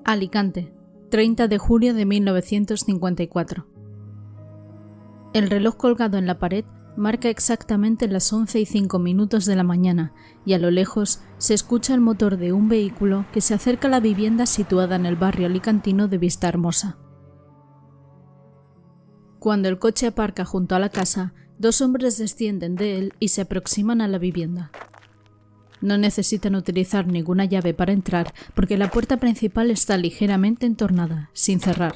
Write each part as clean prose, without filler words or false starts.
Alicante, 30 de julio de 1954. El reloj colgado en la pared marca exactamente las 11:05 de la mañana y a lo lejos se escucha el motor de un vehículo que se acerca a la vivienda situada en el barrio alicantino de Vistahermosa. Cuando el coche aparca junto a la casa, dos hombres descienden de él y se aproximan a la vivienda. No necesitan utilizar ninguna llave para entrar porque la puerta principal está ligeramente entornada, sin cerrar.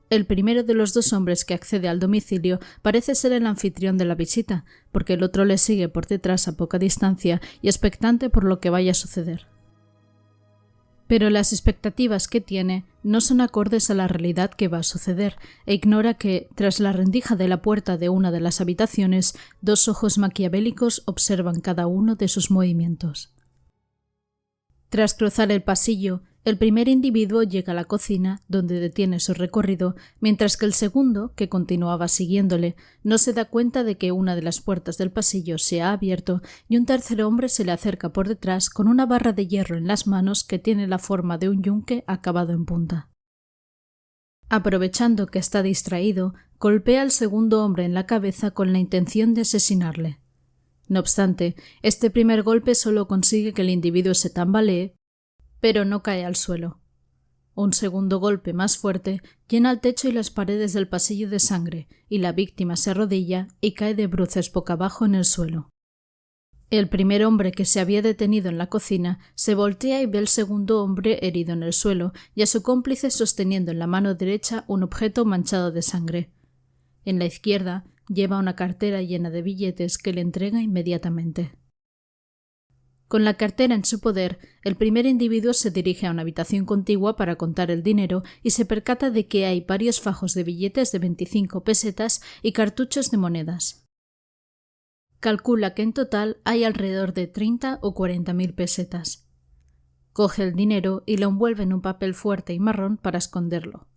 El primero de los dos hombres que accede al domicilio parece ser el anfitrión de la visita, porque el otro le sigue por detrás a poca distancia y expectante por lo que vaya a suceder. Pero las expectativas que tiene no son acordes a la realidad que va a suceder, e ignora que, tras la rendija de la puerta de una de las habitaciones, dos ojos maquiavélicos observan cada uno de sus movimientos. Tras cruzar el pasillo, el primer individuo llega a la cocina, donde detiene su recorrido, mientras que el segundo, que continuaba siguiéndole, no se da cuenta de que una de las puertas del pasillo se ha abierto y un tercer hombre se le acerca por detrás con una barra de hierro en las manos que tiene la forma de un yunque acabado en punta. Aprovechando que está distraído, golpea al segundo hombre en la cabeza con la intención de asesinarle. No obstante, este primer golpe solo consigue que el individuo se tambalee, pero no cae al suelo. Un segundo golpe más fuerte llena el techo y las paredes del pasillo de sangre, y la víctima se arrodilla y cae de bruces boca abajo en el suelo. El primer hombre que se había detenido en la cocina se voltea y ve al segundo hombre herido en el suelo y a su cómplice sosteniendo en la mano derecha un objeto manchado de sangre. En la izquierda lleva una cartera llena de billetes que le entrega inmediatamente. Con la cartera en su poder, el primer individuo se dirige a una habitación contigua para contar el dinero y se percata de que hay varios fajos de billetes de 25 pesetas y cartuchos de monedas. Calcula que en total hay alrededor de 30 o 40.000 pesetas. Coge el dinero y lo envuelve en un papel fuerte y marrón para esconderlo.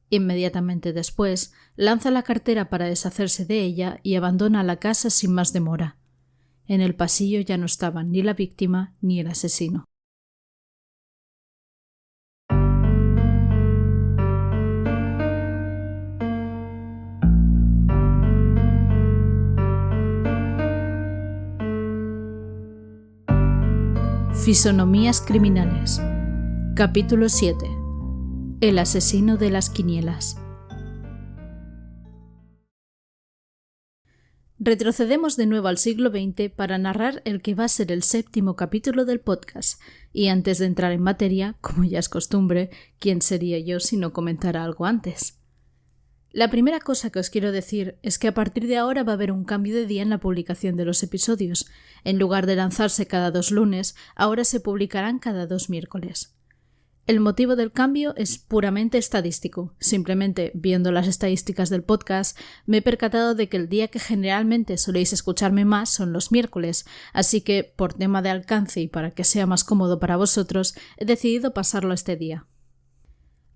Inmediatamente después, lanza la cartera para deshacerse de ella y abandona la casa sin más demora. En el pasillo ya no estaban ni la víctima ni el asesino. Fisonomías criminales. Capítulo 7. El asesino de las quinielas. Retrocedemos de nuevo al siglo XX para narrar el que va a ser el 7º capítulo del podcast, y antes de entrar en materia, como ya es costumbre, ¿quién sería yo si no comentara algo antes? La primera cosa que os quiero decir es que a partir de ahora va a haber un cambio de día en la publicación de los episodios. En lugar de lanzarse cada 2 lunes, ahora se publicarán cada 2 miércoles. El motivo del cambio es puramente estadístico. Simplemente, viendo las estadísticas del podcast, me he percatado de que el día que generalmente soléis escucharme más son los miércoles, así que, por tema de alcance y para que sea más cómodo para vosotros, he decidido pasarlo a este día.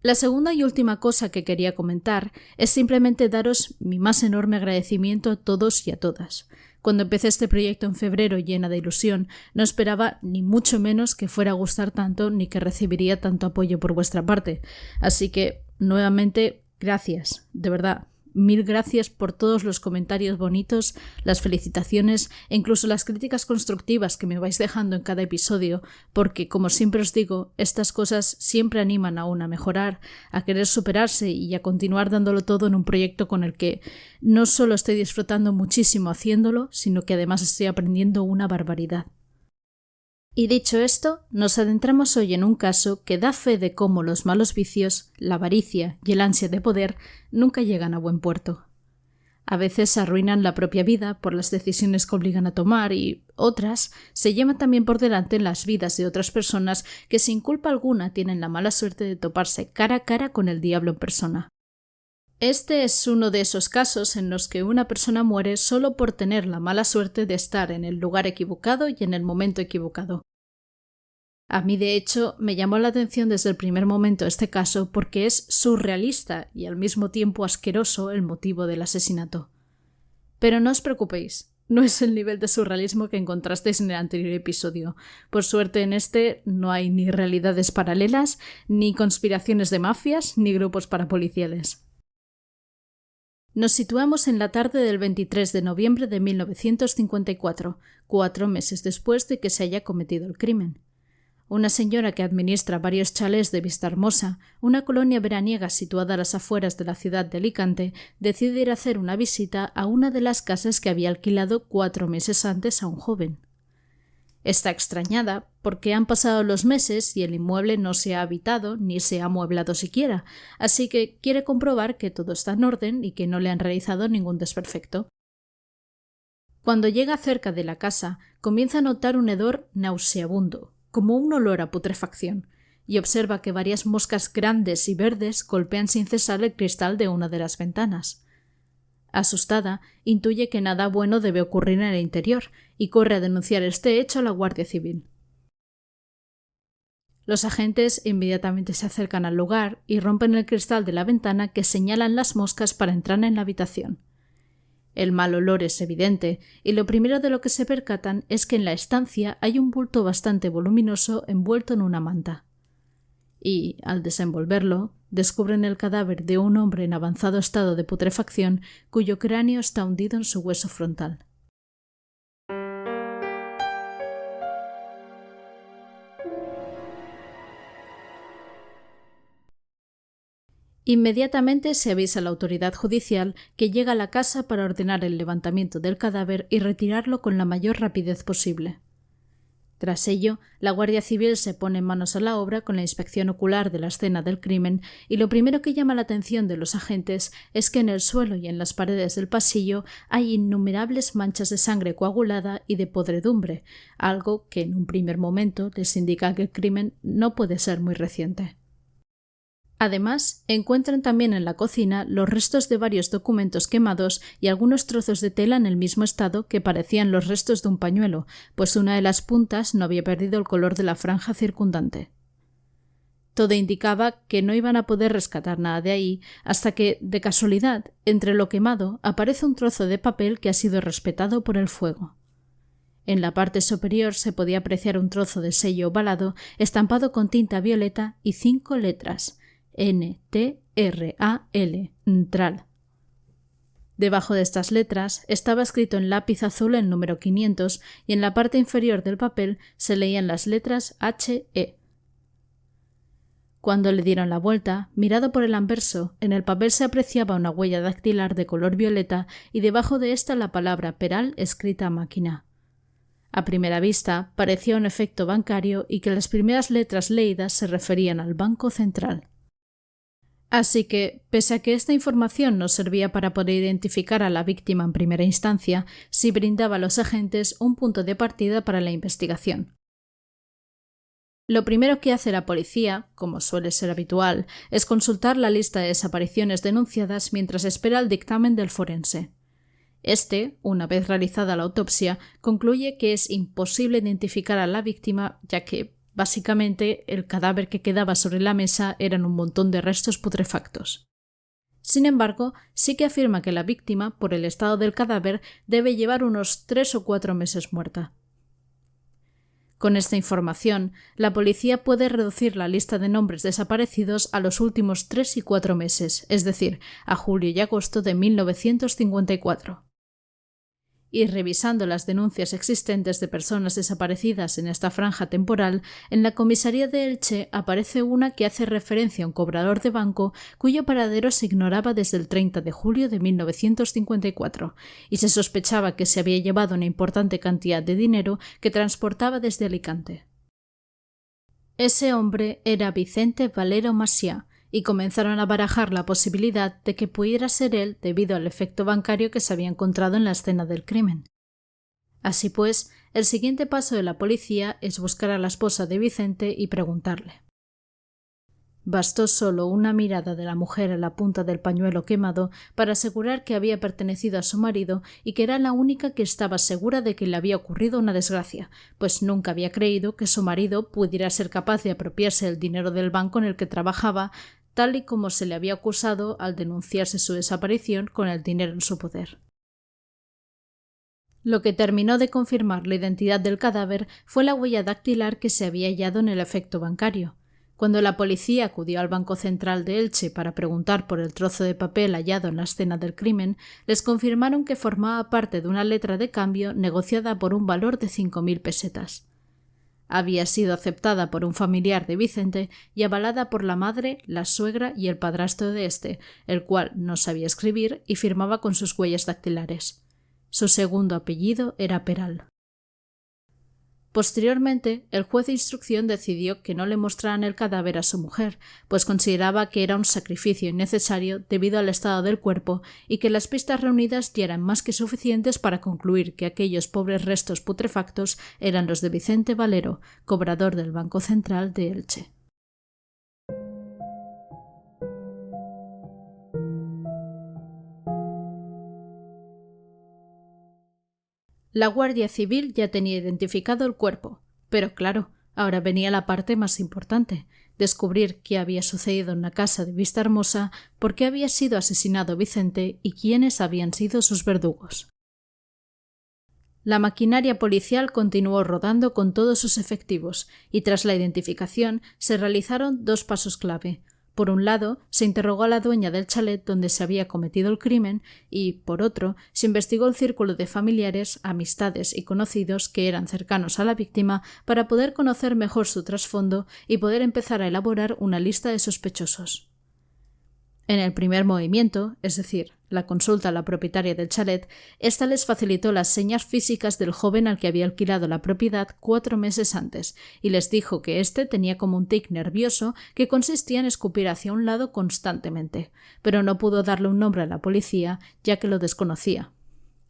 La segunda y última cosa que quería comentar es simplemente daros mi más enorme agradecimiento a todos y a todas. Cuando empecé este proyecto en febrero llena de ilusión, no esperaba ni mucho menos que fuera a gustar tanto ni que recibiría tanto apoyo por vuestra parte. Así que, nuevamente, gracias, de verdad. 1000 gracias por todos los comentarios bonitos, las felicitaciones e incluso las críticas constructivas que me vais dejando en cada episodio, porque, como siempre os digo, estas cosas siempre animan a uno a mejorar, a querer superarse y a continuar dándolo todo en un proyecto con el que no solo estoy disfrutando muchísimo haciéndolo, sino que además estoy aprendiendo una barbaridad. Y dicho esto, nos adentramos hoy en un caso que da fe de cómo los malos vicios, la avaricia y el ansia de poder nunca llegan a buen puerto. A veces arruinan la propia vida por las decisiones que obligan a tomar y otras se llevan también por delante las vidas de otras personas que sin culpa alguna tienen la mala suerte de toparse cara a cara con el diablo en persona. Este es uno de esos casos en los que una persona muere solo por tener la mala suerte de estar en el lugar equivocado y en el momento equivocado. A mí, de hecho, me llamó la atención desde el primer momento este caso porque es surrealista y al mismo tiempo asqueroso el motivo del asesinato. Pero no os preocupéis, no es el nivel de surrealismo que encontrasteis en el anterior episodio. Por suerte en este no hay ni realidades paralelas, ni conspiraciones de mafias, ni grupos parapoliciales. Nos situamos en la tarde del 23 de noviembre de 1954, 4 meses después de que se haya cometido el crimen. Una señora que administra varios chalés de Vistahermosa, una colonia veraniega situada a las afueras de la ciudad de Alicante, decide ir a hacer una visita a una de las casas que había alquilado 4 meses antes a un joven. Está extrañada porque han pasado los meses y el inmueble no se ha habitado ni se ha amueblado siquiera, así que quiere comprobar que todo está en orden y que no le han realizado ningún desperfecto. Cuando llega cerca de la casa, comienza a notar un hedor nauseabundo, como un olor a putrefacción, y observa que varias moscas grandes y verdes golpean sin cesar el cristal de una de las ventanas. Asustada, intuye que nada bueno debe ocurrir en el interior y corre a denunciar este hecho a la Guardia Civil. Los agentes inmediatamente se acercan al lugar y rompen el cristal de la ventana que señalan las moscas para entrar en la habitación. El mal olor es evidente, y lo primero de lo que se percatan es que en la estancia hay un bulto bastante voluminoso envuelto en una manta. Y, al desenvolverlo, descubren el cadáver de un hombre en avanzado estado de putrefacción cuyo cráneo está hundido en su hueso frontal. Inmediatamente se avisa a la autoridad judicial que llega a la casa para ordenar el levantamiento del cadáver y retirarlo con la mayor rapidez posible. Tras ello, la Guardia Civil se pone manos a la obra con la inspección ocular de la escena del crimen y lo primero que llama la atención de los agentes es que en el suelo y en las paredes del pasillo hay innumerables manchas de sangre coagulada y de podredumbre, algo que en un primer momento les indica que el crimen no puede ser muy reciente. Además, encuentran también en la cocina los restos de varios documentos quemados y algunos trozos de tela en el mismo estado que parecían los restos de un pañuelo, pues una de las puntas no había perdido el color de la franja circundante. Todo indicaba que no iban a poder rescatar nada de ahí hasta que, de casualidad, entre lo quemado aparece un trozo de papel que ha sido respetado por el fuego. En la parte superior se podía apreciar un trozo de sello ovalado estampado con tinta violeta y 5 letras: N-T-R-A-L, Ntral. Debajo de estas letras estaba escrito en lápiz azul el número 500 y en la parte inferior del papel se leían las letras H-E. Cuando le dieron la vuelta, mirado por el anverso, en el papel se apreciaba una huella dactilar de color violeta y debajo de esta la palabra Peral escrita a máquina. A primera vista parecía un efecto bancario y que las primeras letras leídas se referían al Banco Central. Así que, pese a que esta información no servía para poder identificar a la víctima en primera instancia, sí brindaba a los agentes un punto de partida para la investigación. Lo primero que hace la policía, como suele ser habitual, es consultar la lista de desapariciones denunciadas mientras espera el dictamen del forense. Este, una vez realizada la autopsia, concluye que es imposible identificar a la víctima, ya que básicamente, el cadáver que quedaba sobre la mesa eran un montón de restos putrefactos. Sin embargo, sí que afirma que la víctima, por el estado del cadáver, debe llevar unos 3 o 4 meses muerta. Con esta información, la policía puede reducir la lista de nombres desaparecidos a los últimos 3 y 4 meses, es decir, a julio y agosto de 1954. Y revisando las denuncias existentes de personas desaparecidas en esta franja temporal, en la comisaría de Elche aparece una que hace referencia a un cobrador de banco cuyo paradero se ignoraba desde el 30 de julio de 1954, y se sospechaba que se había llevado una importante cantidad de dinero que transportaba desde Alicante. Ese hombre era Vicente Valero Macià, y comenzaron a barajar la posibilidad de que pudiera ser él debido al efecto bancario que se había encontrado en la escena del crimen. Así pues, el siguiente paso de la policía es buscar a la esposa de Vicente y preguntarle. Bastó solo una mirada de la mujer a la punta del pañuelo quemado para asegurar que había pertenecido a su marido y que era la única que estaba segura de que le había ocurrido una desgracia, pues nunca había creído que su marido pudiera ser capaz de apropiarse del dinero del banco en el que trabajaba, tal y como se le había acusado al denunciarse su desaparición con el dinero en su poder. Lo que terminó de confirmar la identidad del cadáver fue la huella dactilar que se había hallado en el efecto bancario. Cuando la policía acudió al Banco Central de Elche para preguntar por el trozo de papel hallado en la escena del crimen, les confirmaron que formaba parte de una letra de cambio negociada por un valor de 5.000 pesetas. Había sido aceptada por un familiar de Vicente y avalada por la madre, la suegra y el padrastro de este, el cual no sabía escribir y firmaba con sus huellas dactilares. Su segundo apellido era Peral. Posteriormente, el juez de instrucción decidió que no le mostraran el cadáver a su mujer, pues consideraba que era un sacrificio innecesario debido al estado del cuerpo y que las pistas reunidas ya eran más que suficientes para concluir que aquellos pobres restos putrefactos eran los de Vicente Valero, cobrador del Banco Central de Elche. La Guardia Civil ya tenía identificado el cuerpo, pero claro, ahora venía la parte más importante, descubrir qué había sucedido en la casa de Vistahermosa, por qué había sido asesinado Vicente y quiénes habían sido sus verdugos. La maquinaria policial continuó rodando con todos sus efectivos y tras la identificación se realizaron 2 pasos clave. Por un lado, se interrogó a la dueña del chalet donde se había cometido el crimen y, por otro, se investigó el círculo de familiares, amistades y conocidos que eran cercanos a la víctima para poder conocer mejor su trasfondo y poder empezar a elaborar una lista de sospechosos. En el primer movimiento, es decir, la consulta a la propietaria del chalet, ésta les facilitó las señas físicas del joven al que había alquilado la propiedad 4 meses antes y les dijo que éste tenía como un tic nervioso que consistía en escupir hacia un lado constantemente, pero no pudo darle un nombre a la policía ya que lo desconocía.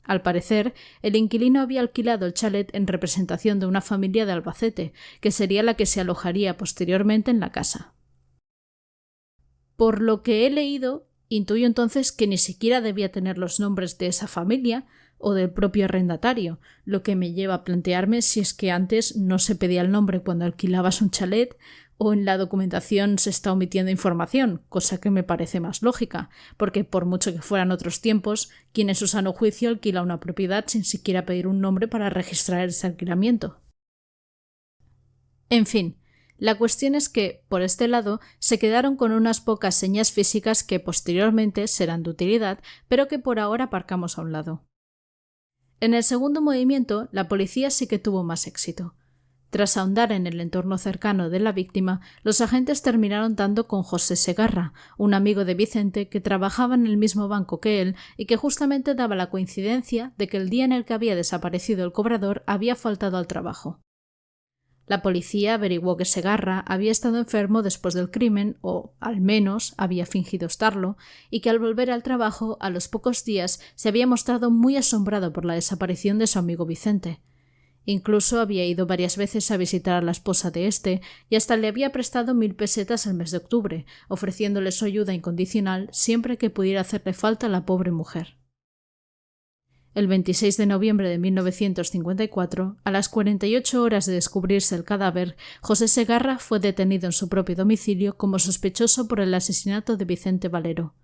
Al parecer, el inquilino había alquilado el chalet en representación de una familia de Albacete, que sería la que se alojaría posteriormente en la casa. Por lo que he leído, intuyo entonces que ni siquiera debía tener los nombres de esa familia o del propio arrendatario, lo que me lleva a plantearme si es que antes no se pedía el nombre cuando alquilabas un chalet o en la documentación se está omitiendo información, cosa que me parece más lógica, porque por mucho que fueran otros tiempos, quien en su sano juicio alquila una propiedad sin siquiera pedir un nombre para registrar ese alquilamiento. En fin, la cuestión es que, por este lado, se quedaron con unas pocas señas físicas que posteriormente serán de utilidad, pero que por ahora aparcamos a un lado. En el segundo movimiento, la policía sí que tuvo más éxito. Tras ahondar en el entorno cercano de la víctima, los agentes terminaron dando con José Segarra, un amigo de Vicente que trabajaba en el mismo banco que él y que justamente daba la coincidencia de que el día en el que había desaparecido el cobrador había faltado al trabajo. La policía averiguó que Segarra había estado enfermo después del crimen, o al menos había fingido estarlo, y que al volver al trabajo, a los pocos días, se había mostrado muy asombrado por la desaparición de su amigo Vicente. Incluso había ido varias veces a visitar a la esposa de este y hasta le había prestado 1.000 pesetas el mes de octubre, ofreciéndole su ayuda incondicional siempre que pudiera hacerle falta a la pobre mujer. El 26 de noviembre de 1954, a las 48 horas de descubrirse el cadáver, José Segarra fue detenido en su propio domicilio como sospechoso por el asesinato de Vicente Valero.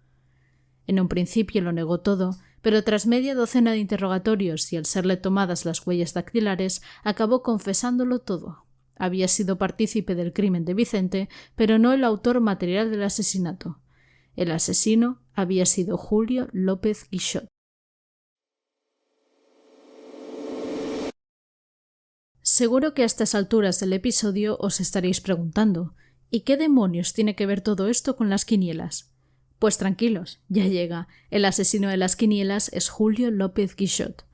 En un principio lo negó todo, pero tras media docena de interrogatorios y al serle tomadas las huellas dactilares, acabó confesándolo todo. Había sido partícipe del crimen de Vicente, pero no el autor material del asesinato. El asesino había sido Julio López Guixot. Seguro que a estas alturas del episodio os estaréis preguntando ¿y qué demonios tiene que ver todo esto con las quinielas? Pues tranquilos, ya llega. El asesino de las quinielas es Julio López Guixot.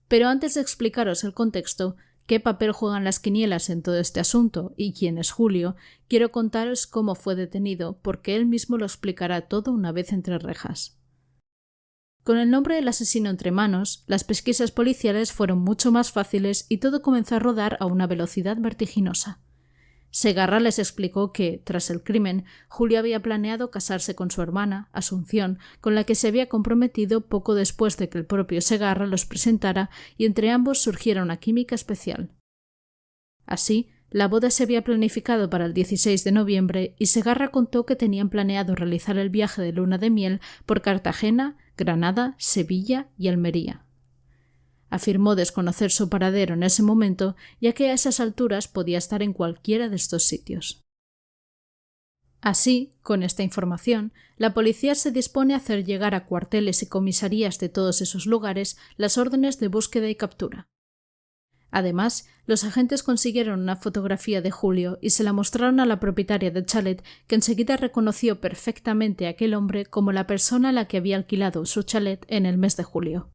Pero antes de explicaros el contexto, qué papel juegan las quinielas en todo este asunto y quién es Julio, quiero contaros cómo fue detenido, porque él mismo lo explicará todo una vez entre rejas. Con el nombre del asesino entre manos, las pesquisas policiales fueron mucho más fáciles y todo comenzó a rodar a una velocidad vertiginosa. Segarra les explicó que, tras el crimen, Julio había planeado casarse con su hermana, Asunción, con la que se había comprometido poco después de que el propio Segarra los presentara y entre ambos surgiera una química especial. Así, la boda se había planificado para el 16 de noviembre y Segarra contó que tenían planeado realizar el viaje de luna de miel por Cartagena, Granada, Sevilla y Almería. Afirmó desconocer su paradero en ese momento, ya que a esas alturas podía estar en cualquiera de estos sitios. Así, con esta información, la policía se dispone a hacer llegar a cuarteles y comisarías de todos esos lugares las órdenes de búsqueda y captura. Además, los agentes consiguieron una fotografía de Julio y se la mostraron a la propietaria del chalet, que enseguida reconoció perfectamente a aquel hombre como la persona a la que había alquilado su chalet en el mes de julio.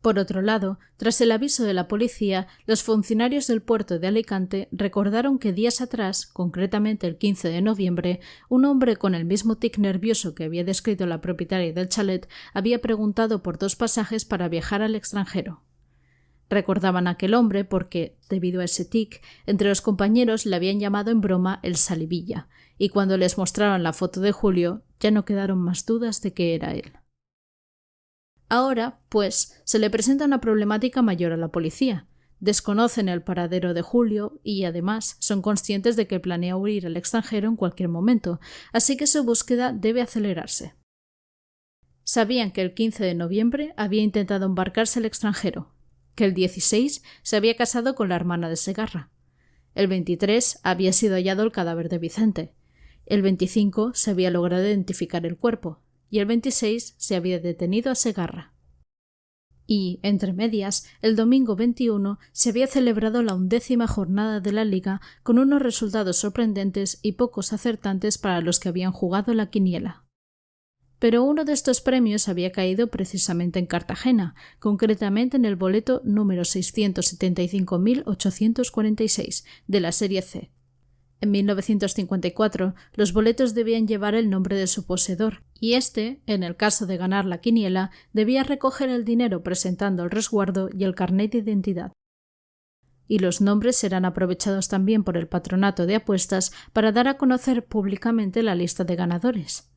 Por otro lado, tras el aviso de la policía, los funcionarios del puerto de Alicante recordaron que días atrás, concretamente el 15 de noviembre, un hombre con el mismo tic nervioso que había descrito la propietaria del chalet había preguntado por 2 pasajes para viajar al extranjero. Recordaban a aquel hombre porque, debido a ese tic, entre los compañeros le habían llamado en broma el Salivilla, y cuando les mostraron la foto de Julio, ya no quedaron más dudas de que era él. Ahora, pues, se le presenta una problemática mayor a la policía. Desconocen el paradero de Julio y, además, son conscientes de que planea huir al extranjero en cualquier momento, así que su búsqueda debe acelerarse. Sabían que el 15 de noviembre había intentado embarcarse al extranjero, que el 16 se había casado con la hermana de Segarra. El 23 había sido hallado el cadáver de Vicente. El 25 se había logrado identificar el cuerpo. Y el 26 se había detenido a Segarra. Y, entre medias, el domingo 21 se había celebrado la 11ª jornada de la Liga con unos resultados sorprendentes y pocos acertantes para los que habían jugado la quiniela. Pero uno de estos premios había caído precisamente en Cartagena, concretamente en el boleto número 675.846 de la Serie C. En 1954, los boletos debían llevar el nombre de su poseedor, y éste, en el caso de ganar la quiniela, debía recoger el dinero presentando el resguardo y el carnet de identidad. Y los nombres serán aprovechados también por el patronato de apuestas para dar a conocer públicamente la lista de ganadores.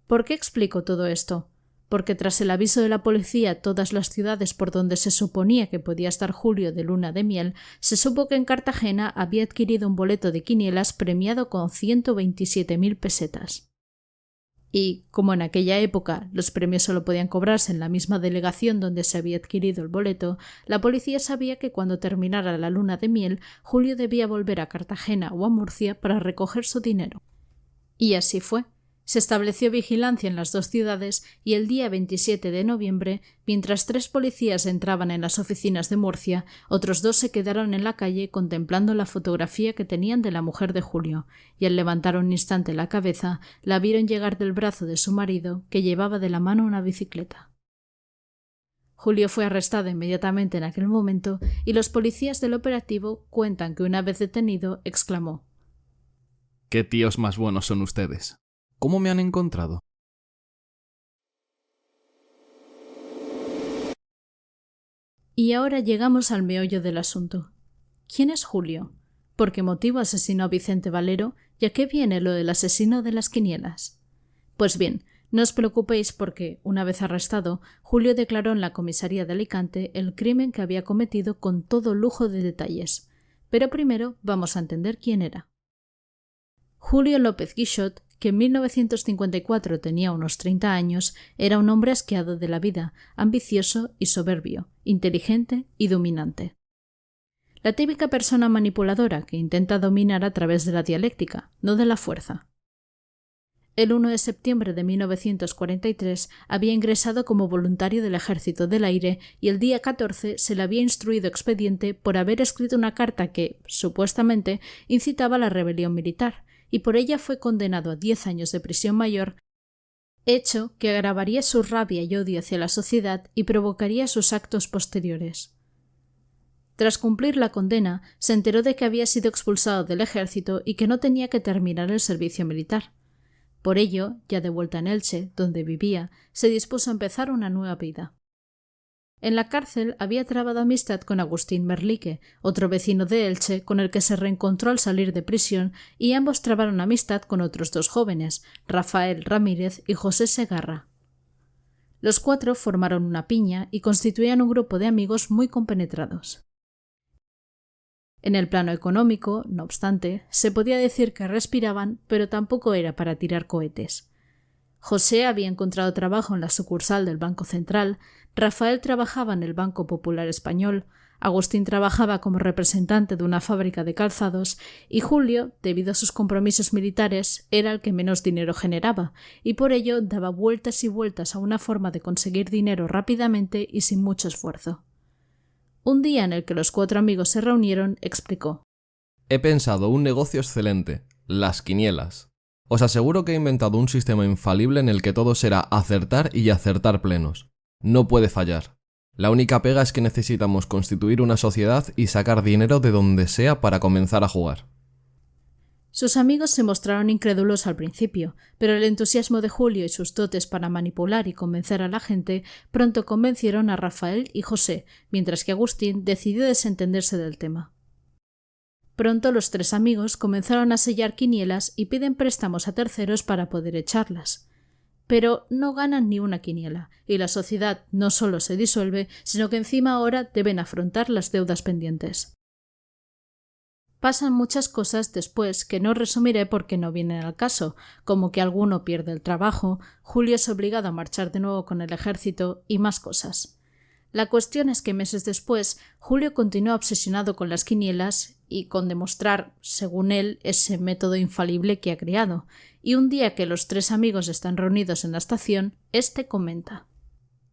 ¿Por qué explico todo esto? Porque tras el aviso de la policía, todas las ciudades por donde se suponía que podía estar Julio de luna de miel, se supo que en Cartagena había adquirido un boleto de quinielas premiado con 127.000 pesetas. Y, como en aquella época los premios solo podían cobrarse en la misma delegación donde se había adquirido el boleto, la policía sabía que cuando terminara la luna de miel, Julio debía volver a Cartagena o a Murcia para recoger su dinero. Y así fue. Se estableció vigilancia en las 2 ciudades y el día 27 de noviembre, mientras 3 policías entraban en las oficinas de Murcia, otros 2 se quedaron en la calle contemplando la fotografía que tenían de la mujer de Julio, y al levantar un instante la cabeza, la vieron llegar del brazo de su marido, que llevaba de la mano una bicicleta. Julio fue arrestado inmediatamente en aquel momento y los policías del operativo cuentan que una vez detenido exclamó: «¡Qué tíos más buenos son ustedes! ¿Cómo me han encontrado?». Y ahora llegamos al meollo del asunto. ¿Quién es Julio? ¿Por qué motivo asesinó a Vicente Valero? ¿Y a qué viene lo del asesino de las quinielas? Pues bien, no os preocupéis porque, una vez arrestado, Julio declaró en la comisaría de Alicante el crimen que había cometido con todo lujo de detalles. Pero primero vamos a entender quién era. Julio López Guixot, que en 1954 tenía unos 30 años, era un hombre asqueado de la vida, ambicioso y soberbio, inteligente y dominante. La típica persona manipuladora que intenta dominar a través de la dialéctica, no de la fuerza. El 1 de septiembre de 1943 había ingresado como voluntario del Ejército del Aire y el día 14 se le había instruido expediente por haber escrito una carta que, supuestamente, incitaba a la rebelión militar, y por ella fue condenado a 10 años de prisión mayor, hecho que agravaría su rabia y odio hacia la sociedad y provocaría sus actos posteriores. Tras cumplir la condena, se enteró de que había sido expulsado del ejército y que no tenía que terminar el servicio militar. Por ello, ya de vuelta en Elche, donde vivía, se dispuso a empezar una nueva vida. En la cárcel había trabado amistad con Agustín Merlique, otro vecino de Elche con el que se reencontró al salir de prisión, y ambos trabaron amistad con otros 2 jóvenes, Rafael Ramírez y José Segarra. Los 4 formaron una piña y constituían un grupo de amigos muy compenetrados. En el plano económico, no obstante, se podía decir que respiraban, pero tampoco era para tirar cohetes. José había encontrado trabajo en la sucursal del Banco Central, Rafael trabajaba en el Banco Popular Español, Agustín trabajaba como representante de una fábrica de calzados y Julio, debido a sus compromisos militares, era el que menos dinero generaba y por ello daba vueltas y vueltas a una forma de conseguir dinero rápidamente y sin mucho esfuerzo. Un día en el que los 4 amigos se reunieron, explicó: He pensado un negocio excelente, las quinielas. Os aseguro que he inventado un sistema infalible en el que todo será acertar y acertar plenos. No puede fallar. La única pega es que necesitamos constituir una sociedad y sacar dinero de donde sea para comenzar a jugar. Sus amigos se mostraron incrédulos al principio, pero el entusiasmo de Julio y sus dotes para manipular y convencer a la gente pronto convencieron a Rafael y José, mientras que Agustín decidió desentenderse del tema. Pronto los 3 amigos comenzaron a sellar quinielas y piden préstamos a terceros para poder echarlas. Pero no ganan ni una quiniela, y la sociedad no solo se disuelve, sino que encima ahora deben afrontar las deudas pendientes. Pasan muchas cosas después que no resumiré porque no vienen al caso, como que alguno pierde el trabajo, Julio es obligado a marchar de nuevo con el ejército y más cosas. La cuestión es que meses después, Julio continúa obsesionado con las quinielas y con demostrar, según él, ese método infalible que ha creado, y un día que los 3 amigos están reunidos en la estación, este comenta: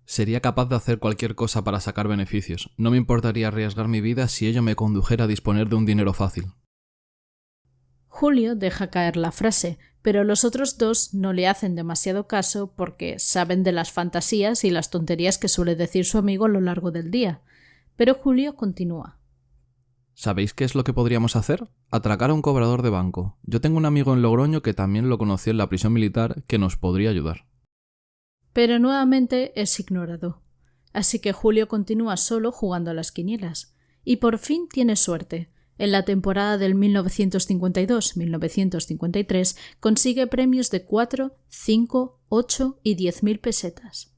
Sería capaz de hacer cualquier cosa para sacar beneficios. No me importaría arriesgar mi vida si ello me condujera a disponer de un dinero fácil. Julio deja caer la frase, pero los otros 2 no le hacen demasiado caso porque saben de las fantasías y las tonterías que suele decir su amigo a lo largo del día. Pero Julio continúa: ¿Sabéis qué es lo que podríamos hacer? Atracar a un cobrador de banco. Yo tengo un amigo en Logroño que también lo conoció en la prisión militar que nos podría ayudar. Pero nuevamente es ignorado. Así que Julio continúa solo jugando a las quinielas. Y por fin tiene suerte. En la temporada del 1952-1953 consigue premios de 4, 5, 8 y 10.000 pesetas.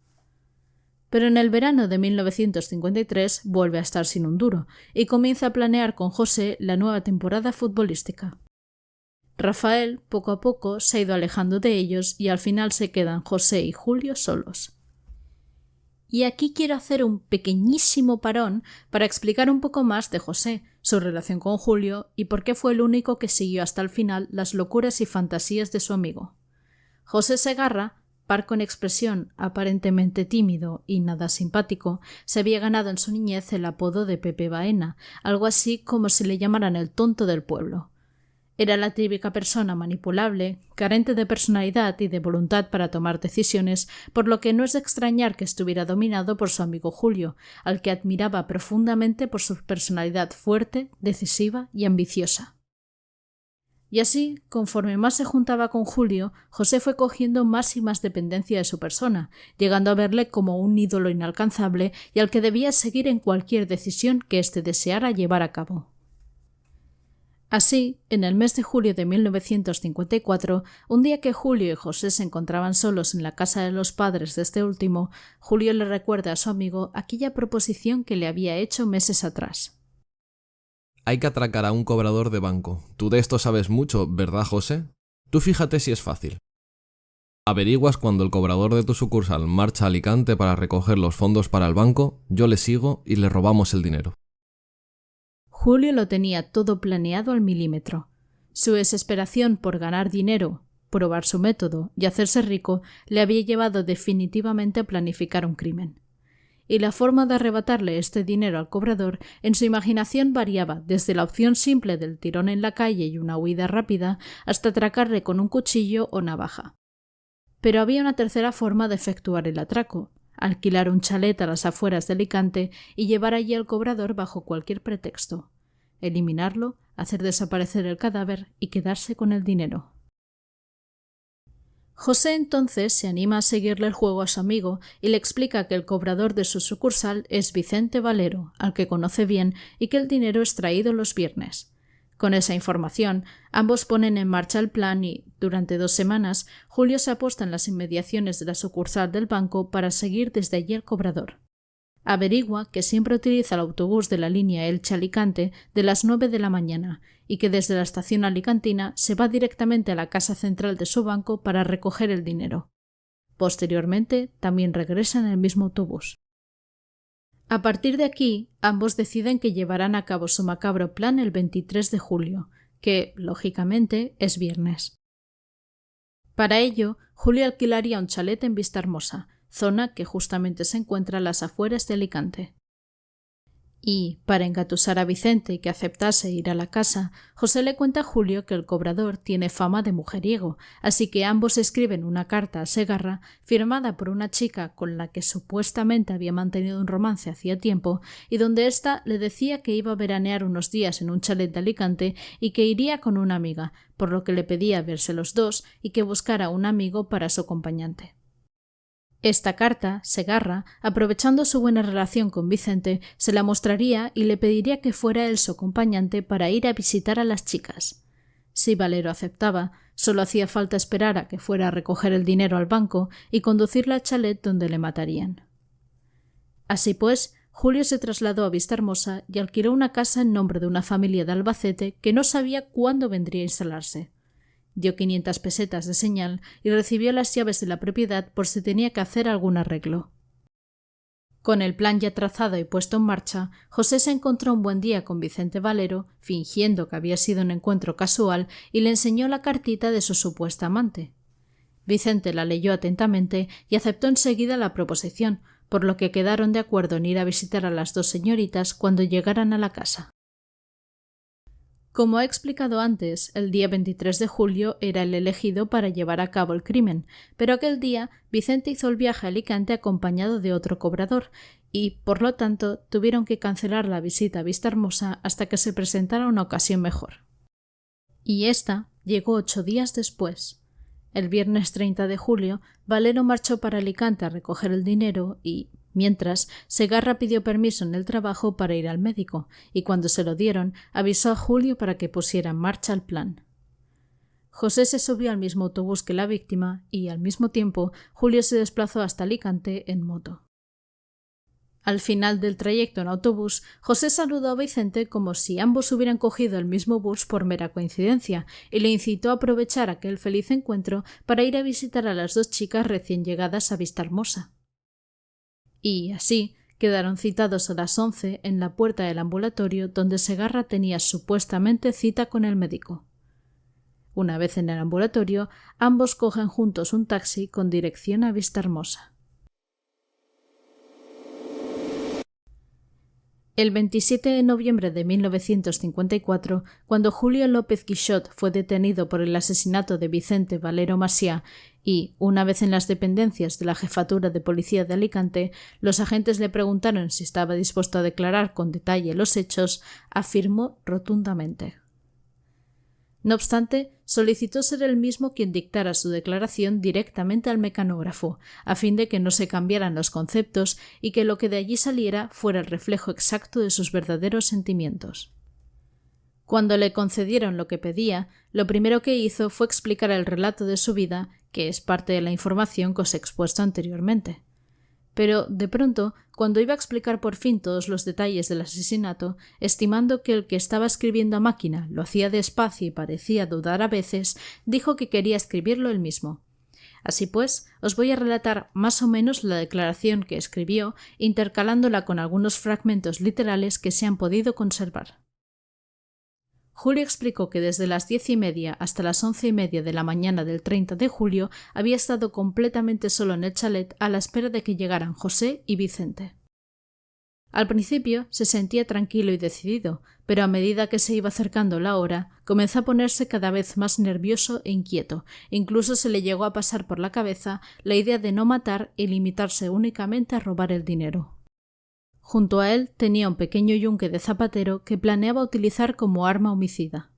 Pero en el verano de 1953 vuelve a estar sin un duro y comienza a planear con José la nueva temporada futbolística. Rafael, poco a poco, se ha ido alejando de ellos y al final se quedan José y Julio solos. Y aquí quiero hacer un pequeñísimo parón para explicar un poco más de José, su relación con Julio y por qué fue el único que siguió hasta el final las locuras y fantasías de su amigo. José Segarra, par con expresión aparentemente tímido y nada simpático, se había ganado en su niñez el apodo de Pepe Baena, algo así como si le llamaran el tonto del pueblo. Era la típica persona manipulable, carente de personalidad y de voluntad para tomar decisiones, por lo que no es de extrañar que estuviera dominado por su amigo Julio, al que admiraba profundamente por su personalidad fuerte, decisiva y ambiciosa. Y así, conforme más se juntaba con Julio, José fue cogiendo más y más dependencia de su persona, llegando a verle como un ídolo inalcanzable y al que debía seguir en cualquier decisión que éste deseara llevar a cabo. Así, en el mes de julio de 1954, un día que Julio y José se encontraban solos en la casa de los padres de este último, Julio le recuerda a su amigo aquella proposición que le había hecho meses atrás. Hay que atracar a un cobrador de banco. Tú de esto sabes mucho, ¿verdad, José? Tú fíjate si es fácil. Averiguas cuando el cobrador de tu sucursal marcha a Alicante para recoger los fondos para el banco, yo le sigo y le robamos el dinero. Julio lo tenía todo planeado al milímetro. Su desesperación por ganar dinero, probar su método y hacerse rico le había llevado definitivamente a planificar un crimen. Y la forma de arrebatarle este dinero al cobrador en su imaginación variaba desde la opción simple del tirón en la calle y una huida rápida hasta atracarle con un cuchillo o navaja. Pero había una tercera forma de efectuar el atraco: alquilar un chalet a las afueras de Alicante y llevar allí al cobrador bajo cualquier pretexto, eliminarlo, hacer desaparecer el cadáver y quedarse con el dinero. José entonces se anima a seguirle el juego a su amigo y le explica que el cobrador de su sucursal es Vicente Valero, al que conoce bien, y que el dinero es traído los viernes. Con esa información, ambos ponen en marcha el plan y, durante 2 semanas, Julio se aposta en las inmediaciones de la sucursal del banco para seguir desde allí al cobrador. Averigua que siempre utiliza el autobús de la línea Elche-Alicante de las 9 de la mañana y que desde la estación alicantina se va directamente a la casa central de su banco para recoger el dinero. Posteriormente, también regresa en el mismo autobús. A partir de aquí, ambos deciden que llevarán a cabo su macabro plan el 23 de julio, que, lógicamente, es viernes. Para ello, Julio alquilaría un chalet en Vistahermosa, zona que justamente se encuentra a las afueras de Alicante. Y, para engatusar a Vicente y que aceptase ir a la casa, José le cuenta a Julio que el cobrador tiene fama de mujeriego, así que ambos escriben una carta a Segarra, firmada por una chica con la que supuestamente había mantenido un romance hacía tiempo, y donde ésta le decía que iba a veranear unos días en un chalet de Alicante y que iría con una amiga, por lo que le pedía verse los dos y que buscara un amigo para su acompañante. Esta carta, Segarra, aprovechando su buena relación con Vicente, se la mostraría y le pediría que fuera él su acompañante para ir a visitar a las chicas. Si Valero aceptaba, solo hacía falta esperar a que fuera a recoger el dinero al banco y conducirla al chalet donde le matarían. Así pues, Julio se trasladó a Vistahermosa y alquiló una casa en nombre de una familia de Albacete que no sabía cuándo vendría a instalarse. Dio 500 pesetas de señal y recibió las llaves de la propiedad por si tenía que hacer algún arreglo. Con el plan ya trazado y puesto en marcha, José se encontró un buen día con Vicente Valero, fingiendo que había sido un encuentro casual, y le enseñó la cartita de su supuesta amante. Vicente la leyó atentamente y aceptó enseguida la proposición, por lo que quedaron de acuerdo en ir a visitar a las dos señoritas cuando llegaran a la casa. Como he explicado antes, el día 23 de julio era el elegido para llevar a cabo el crimen, pero aquel día Vicente hizo el viaje a Alicante acompañado de otro cobrador y, por lo tanto, tuvieron que cancelar la visita a Vistahermosa hasta que se presentara una ocasión mejor. Y esta llegó 8 días después. El viernes 30 de julio, Valero marchó para Alicante a recoger el dinero y, mientras, Segarra pidió permiso en el trabajo para ir al médico, y cuando se lo dieron, avisó a Julio para que pusiera en marcha el plan. José se subió al mismo autobús que la víctima y, al mismo tiempo, Julio se desplazó hasta Alicante en moto. Al final del trayecto en autobús, José saludó a Vicente como si ambos hubieran cogido el mismo bus por mera coincidencia y le incitó a aprovechar aquel feliz encuentro para ir a visitar a las dos chicas recién llegadas a Vistahermosa. Y así quedaron citados a las 11 en la puerta del ambulatorio donde Segarra tenía supuestamente cita con el médico. Una vez en el ambulatorio, ambos cogen juntos un taxi con dirección a Vistahermosa. El 27 de noviembre de 1954, cuando Julio López Guixot fue detenido por el asesinato de Vicente Valero Macià y, una vez en las dependencias de la Jefatura de Policía de Alicante, los agentes le preguntaron si estaba dispuesto a declarar con detalle los hechos, afirmó rotundamente. No obstante, solicitó ser él mismo quien dictara su declaración directamente al mecanógrafo, a fin de que no se cambiaran los conceptos y que lo que de allí saliera fuera el reflejo exacto de sus verdaderos sentimientos. Cuando le concedieron lo que pedía, lo primero que hizo fue explicar el relato de su vida, que es parte de la información que os he expuesto anteriormente. Pero, de pronto, cuando iba a explicar por fin todos los detalles del asesinato, estimando que el que estaba escribiendo a máquina lo hacía despacio y parecía dudar a veces, dijo que quería escribirlo él mismo. Así pues, os voy a relatar más o menos la declaración que escribió, intercalándola con algunos fragmentos literales que se han podido conservar. Julio explicó que desde las 10:30 hasta las 11:30 de la mañana del 30 de julio había estado completamente solo en el chalet a la espera de que llegaran José y Vicente. Al principio se sentía tranquilo y decidido, pero a medida que se iba acercando la hora, comenzó a ponerse cada vez más nervioso e inquieto. Incluso se le llegó a pasar por la cabeza la idea de no matar y limitarse únicamente a robar el dinero. Junto a él tenía un pequeño yunque de zapatero que planeaba utilizar como arma homicida.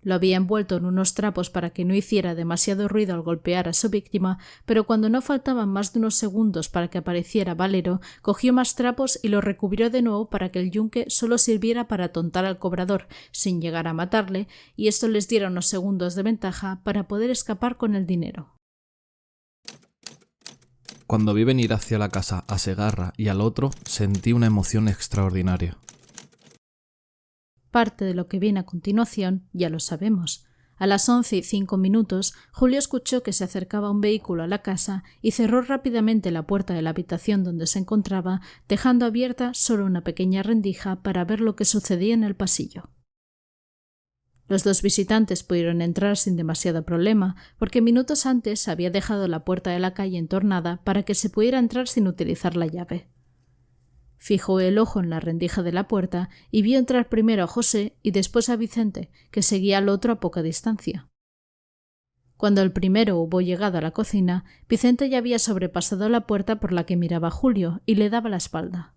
Lo había envuelto en unos trapos para que no hiciera demasiado ruido al golpear a su víctima, pero cuando no faltaban más de unos segundos para que apareciera Valero, cogió más trapos y lo recubrió de nuevo para que el yunque solo sirviera para atontar al cobrador, sin llegar a matarle, y esto les diera unos segundos de ventaja para poder escapar con el dinero. Cuando vi venir hacia la casa a Segarra y al otro, sentí una emoción extraordinaria. Parte de lo que viene a continuación ya lo sabemos. A las 11:05, Julio escuchó que se acercaba un vehículo a la casa y cerró rápidamente la puerta de la habitación donde se encontraba, dejando abierta solo una pequeña rendija para ver lo que sucedía en el pasillo. Los dos visitantes pudieron entrar sin demasiado problema, porque minutos antes había dejado la puerta de la calle entornada para que se pudiera entrar sin utilizar la llave. Fijó el ojo en la rendija de la puerta y vio entrar primero a José y después a Vicente, que seguía al otro a poca distancia. Cuando el primero hubo llegado a la cocina, Vicente ya había sobrepasado la puerta por la que miraba a Julio y le daba la espalda.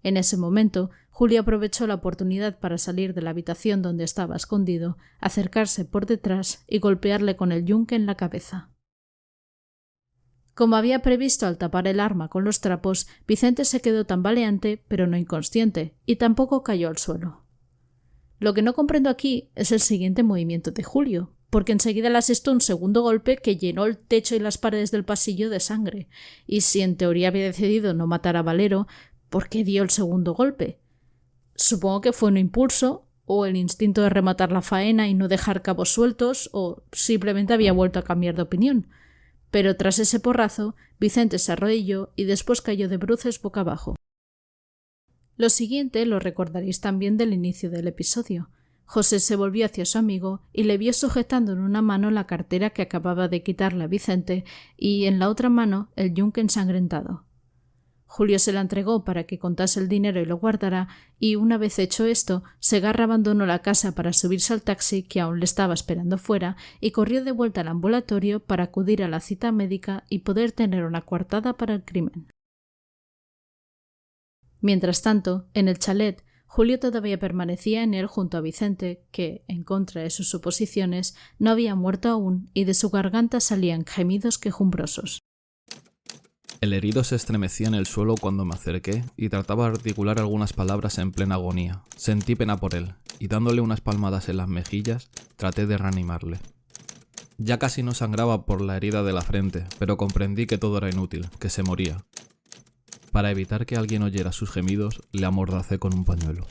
En ese momento, Julio aprovechó la oportunidad para salir de la habitación donde estaba escondido, acercarse por detrás y golpearle con el yunque en la cabeza. Como había previsto al tapar el arma con los trapos, Vicente se quedó tambaleante, pero no inconsciente, y tampoco cayó al suelo. Lo que no comprendo aquí es el siguiente movimiento de Julio, porque enseguida le asestó un segundo golpe que llenó el techo y las paredes del pasillo de sangre, y si en teoría había decidido no matar a Valero, ¿por qué dio el segundo golpe? Supongo que fue un impulso, o el instinto de rematar la faena y no dejar cabos sueltos, o simplemente había vuelto a cambiar de opinión. Pero tras ese porrazo, Vicente se arrodilló y después cayó de bruces boca abajo. Lo siguiente lo recordaréis también del inicio del episodio. José se volvió hacia su amigo y le vio sujetando en una mano la cartera que acababa de quitarle a Vicente y en la otra mano el yunque ensangrentado. Julio se la entregó para que contase el dinero y lo guardara, y una vez hecho esto, Segarra abandonó la casa para subirse al taxi que aún le estaba esperando fuera y corrió de vuelta al ambulatorio para acudir a la cita médica y poder tener una coartada para el crimen. Mientras tanto, en el chalet, Julio todavía permanecía en él junto a Vicente, que, en contra de sus suposiciones, no había muerto aún y de su garganta salían gemidos quejumbrosos. El herido se estremecía en el suelo cuando me acerqué y trataba de articular algunas palabras en plena agonía. Sentí pena por él, y dándole unas palmadas en las mejillas, traté de reanimarle. Ya casi no sangraba por la herida de la frente, pero comprendí que todo era inútil, que se moría. Para evitar que alguien oyera sus gemidos, le amordacé con un pañuelo.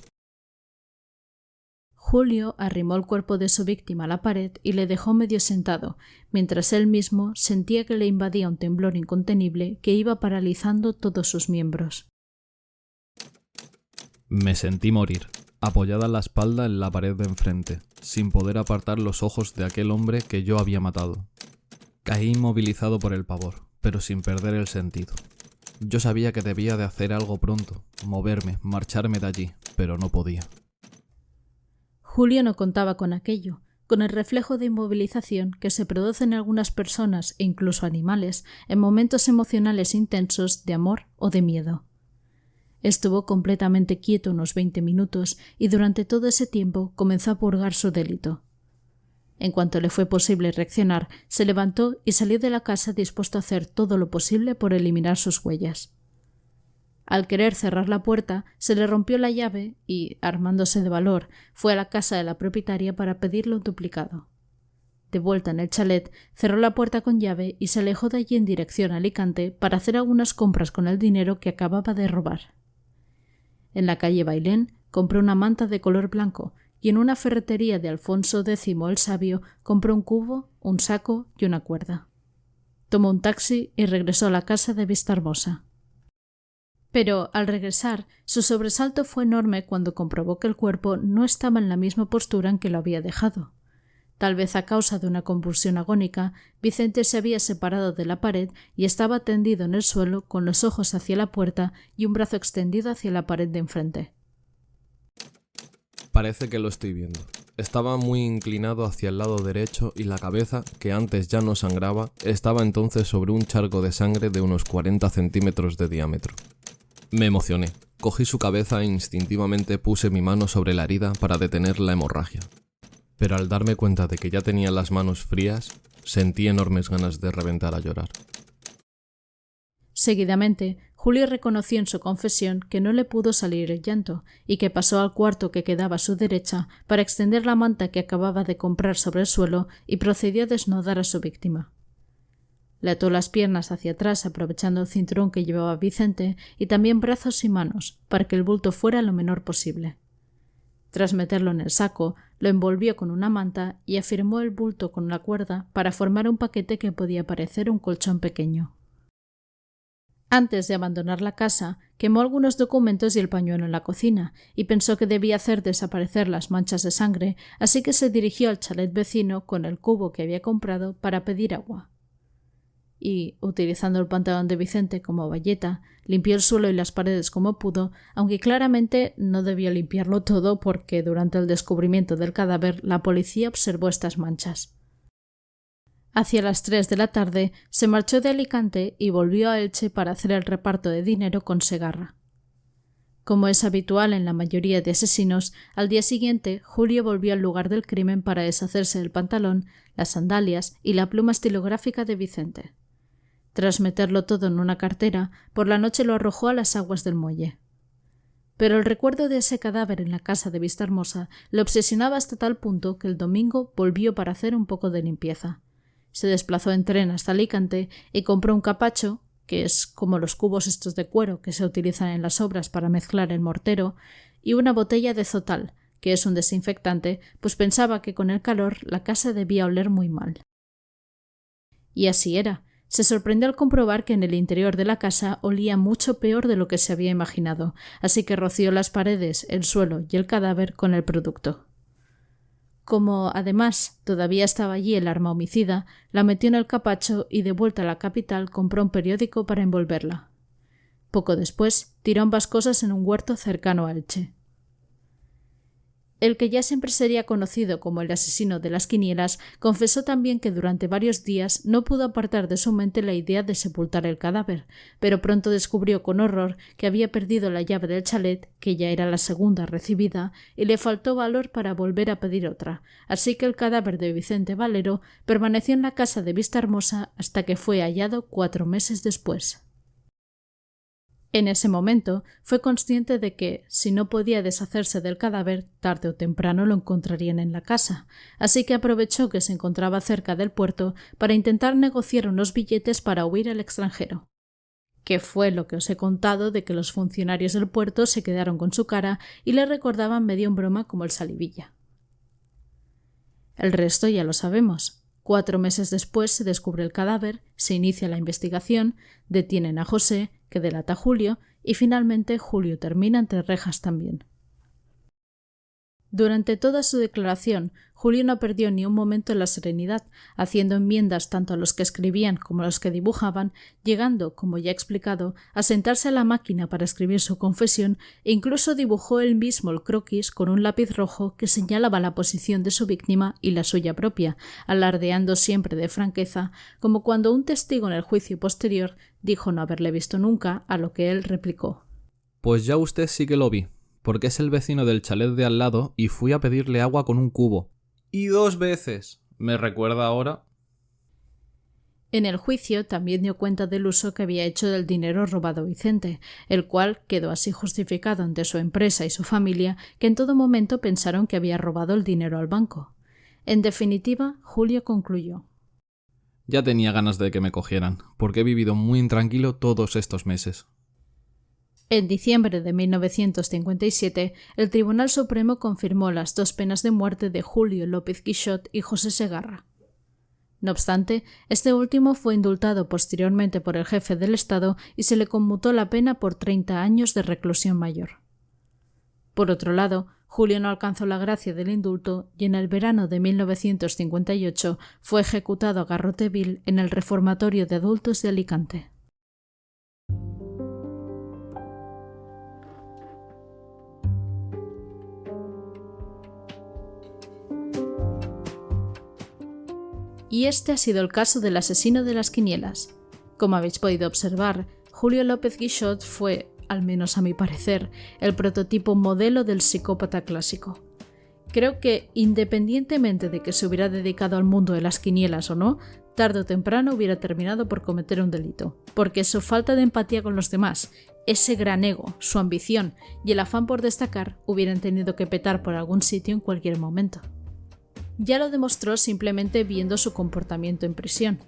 Julio arrimó el cuerpo de su víctima a la pared y le dejó medio sentado, mientras él mismo sentía que le invadía un temblor incontenible que iba paralizando todos sus miembros. Me sentí morir, apoyada la espalda en la pared de enfrente, sin poder apartar los ojos de aquel hombre que yo había matado. Caí inmovilizado por el pavor, pero sin perder el sentido. Yo sabía que debía de hacer algo pronto, moverme, marcharme de allí, pero no podía. Julio no contaba con aquello, con el reflejo de inmovilización que se produce en algunas personas e incluso animales en momentos emocionales intensos de amor o de miedo. Estuvo completamente quieto unos 20 minutos y durante todo ese tiempo comenzó a purgar su delito. En cuanto le fue posible reaccionar, se levantó y salió de la casa dispuesto a hacer todo lo posible por eliminar sus huellas. Al querer cerrar la puerta, se le rompió la llave y, armándose de valor, fue a la casa de la propietaria para pedirle un duplicado. De vuelta en el chalet, cerró la puerta con llave y se alejó de allí en dirección a Alicante para hacer algunas compras con el dinero que acababa de robar. En la calle Bailén compró una manta de color blanco y en una ferretería de Alfonso X el Sabio compró un cubo, un saco y una cuerda. Tomó un taxi y regresó a la casa de Vistahermosa. Pero, al regresar, su sobresalto fue enorme cuando comprobó que el cuerpo no estaba en la misma postura en que lo había dejado. Tal vez a causa de una convulsión agónica, Vicente se había separado de la pared y estaba tendido en el suelo con los ojos hacia la puerta y un brazo extendido hacia la pared de enfrente. Parece que lo estoy viendo. Estaba muy inclinado hacia el lado derecho y la cabeza, que antes ya no sangraba, estaba entonces sobre un charco de sangre de unos 40 centímetros de diámetro. Me emocioné. Cogí su cabeza e instintivamente puse mi mano sobre la herida para detener la hemorragia. Pero al darme cuenta de que ya tenía las manos frías, sentí enormes ganas de reventar a llorar. Seguidamente, Julio reconoció en su confesión que no le pudo salir el llanto y que pasó al cuarto que quedaba a su derecha para extender la manta que acababa de comprar sobre el suelo y procedió a desnudar a su víctima. Le ató las piernas hacia atrás aprovechando el cinturón que llevaba Vicente y también brazos y manos para que el bulto fuera lo menor posible. Tras meterlo en el saco, lo envolvió con una manta y afirmó el bulto con la cuerda para formar un paquete que podía parecer un colchón pequeño. Antes de abandonar la casa, quemó algunos documentos y el pañuelo en la cocina, y pensó que debía hacer desaparecer las manchas de sangre, así que se dirigió al chalet vecino con el cubo que había comprado para pedir agua. Y, utilizando el pantalón de Vicente como bayeta, limpió el suelo y las paredes como pudo, aunque claramente no debió limpiarlo todo porque durante el descubrimiento del cadáver la policía observó estas manchas. Hacia las 3 de la tarde se marchó de Alicante y volvió a Elche para hacer el reparto de dinero con Segarra. Como es habitual en la mayoría de asesinos, al día siguiente Julio volvió al lugar del crimen para deshacerse del pantalón, las sandalias y la pluma estilográfica de Vicente. Tras meterlo todo en una cartera, por la noche lo arrojó a las aguas del muelle. Pero el recuerdo de ese cadáver en la casa de Vistahermosa le obsesionaba hasta tal punto que el domingo volvió para hacer un poco de limpieza. Se desplazó en tren hasta Alicante y compró un capacho, que es como los cubos estos de cuero que se utilizan en las obras para mezclar el mortero, y una botella de Zotal, que es un desinfectante, pues pensaba que con el calor la casa debía oler muy mal. Y así era. Se sorprendió al comprobar que en el interior de la casa olía mucho peor de lo que se había imaginado, así que roció las paredes, el suelo y el cadáver con el producto. Como, además, todavía estaba allí el arma homicida, la metió en el capacho y, de vuelta a la capital, compró un periódico para envolverla. Poco después, tiró ambas cosas en un huerto cercano a Elche. El que ya siempre sería conocido como el asesino de las quinielas confesó también que durante varios días no pudo apartar de su mente la idea de sepultar el cadáver, pero pronto descubrió con horror que había perdido la llave del chalet, que ya era la segunda recibida, y le faltó valor para volver a pedir otra, así que el cadáver de Vicente Valero permaneció en la casa de Vistahermosa hasta que fue hallado 4 meses después. En ese momento fue consciente de que, si no podía deshacerse del cadáver, tarde o temprano lo encontrarían en la casa, así que aprovechó que se encontraba cerca del puerto para intentar negociar unos billetes para huir al extranjero. Que fue lo que os he contado de que los funcionarios del puerto se quedaron con su cara y le recordaban medio en broma como el Salivilla. El resto ya lo sabemos. 4 meses después se descubre el cadáver, se inicia la investigación, detienen a José, que delata a Julio, y finalmente Julio termina entre rejas también. Durante toda su declaración, Julio no perdió ni un momento la serenidad, haciendo enmiendas tanto a los que escribían como a los que dibujaban, llegando, como ya he explicado, a sentarse a la máquina para escribir su confesión e incluso dibujó él mismo el croquis con un lápiz rojo que señalaba la posición de su víctima y la suya propia, alardeando siempre de franqueza, como cuando un testigo en el juicio posterior dijo no haberle visto nunca, a lo que él replicó: Pues ya usted sí que lo vi, porque es el vecino del chalet de al lado y fui a pedirle agua con un cubo. ¡Y 2 veces! ¿Me recuerda ahora? En el juicio también dio cuenta del uso que había hecho del dinero robado Vicente, el cual quedó así justificado ante su empresa y su familia, que en todo momento pensaron que había robado el dinero al banco. En definitiva, Julio concluyó: Ya tenía ganas de que me cogieran, porque he vivido muy intranquilo todos estos meses. En diciembre de 1957, el Tribunal Supremo confirmó las 2 penas de muerte de Julio López Guixot y José Segarra. No obstante, este último fue indultado posteriormente por el jefe del Estado y se le conmutó la pena por 30 años de reclusión mayor. Por otro lado, Julio no alcanzó la gracia del indulto y en el verano de 1958 fue ejecutado a garrote vil en el reformatorio de adultos de Alicante. Y este ha sido el caso del asesino de las quinielas. Como habéis podido observar, Julio López Guixot fue, al menos a mi parecer, el prototipo modelo del psicópata clásico. Creo que, independientemente de que se hubiera dedicado al mundo de las quinielas o no, tarde o temprano hubiera terminado por cometer un delito, porque su falta de empatía con los demás, ese gran ego, su ambición y el afán por destacar hubieran tenido que petar por algún sitio en cualquier momento. Ya lo demostró simplemente viendo su comportamiento en prisión.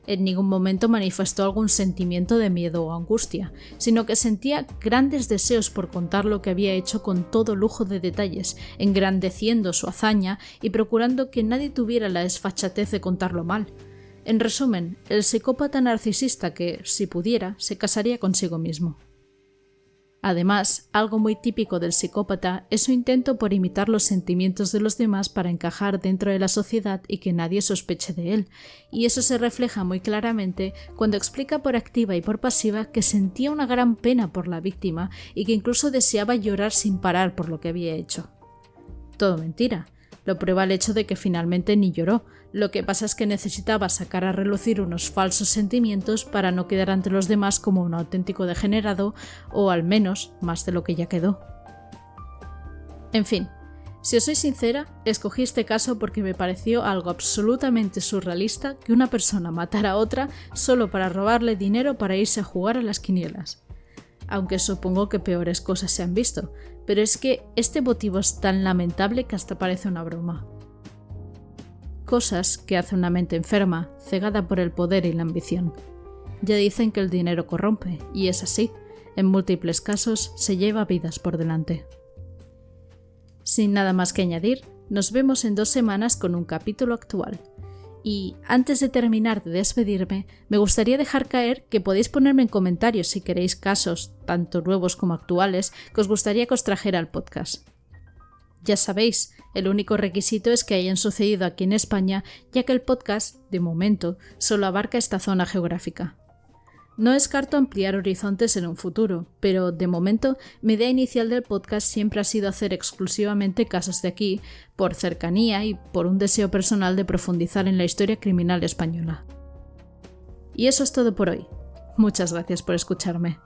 En ningún momento manifestó algún sentimiento de miedo o angustia, sino que sentía grandes deseos por contar lo que había hecho con todo lujo de detalles, engrandeciendo su hazaña y procurando que nadie tuviera la desfachatez de contarlo mal. En resumen, el psicópata narcisista que, si pudiera, se casaría consigo mismo. Además, algo muy típico del psicópata es su intento por imitar los sentimientos de los demás para encajar dentro de la sociedad y que nadie sospeche de él, y eso se refleja muy claramente cuando explica por activa y por pasiva que sentía una gran pena por la víctima y que incluso deseaba llorar sin parar por lo que había hecho. Todo mentira. Lo prueba el hecho de que finalmente ni lloró, lo que pasa es que necesitaba sacar a relucir unos falsos sentimientos para no quedar ante los demás como un auténtico degenerado, o al menos más de lo que ya quedó. En fin, si os soy sincera, escogí este caso porque me pareció algo absolutamente surrealista que una persona matara a otra solo para robarle dinero para irse a jugar a las quinielas. Aunque supongo que peores cosas se han visto, pero es que este motivo es tan lamentable que hasta parece una broma. Cosas que hace una mente enferma, cegada por el poder y la ambición. Ya dicen que el dinero corrompe, y es así. En múltiples casos se lleva vidas por delante. Sin nada más que añadir, nos vemos en 2 semanas con un capítulo actual. Y antes de terminar de despedirme, me gustaría dejar caer que podéis ponerme en comentarios si queréis casos, tanto nuevos como actuales, que os gustaría que os trajera al podcast. Ya sabéis, el único requisito es que hayan sucedido aquí en España, ya que el podcast, de momento, solo abarca esta zona geográfica. No descarto ampliar horizontes en un futuro, pero de momento mi idea inicial del podcast siempre ha sido hacer exclusivamente casos de aquí, por cercanía y por un deseo personal de profundizar en la historia criminal española. Y eso es todo por hoy. Muchas gracias por escucharme.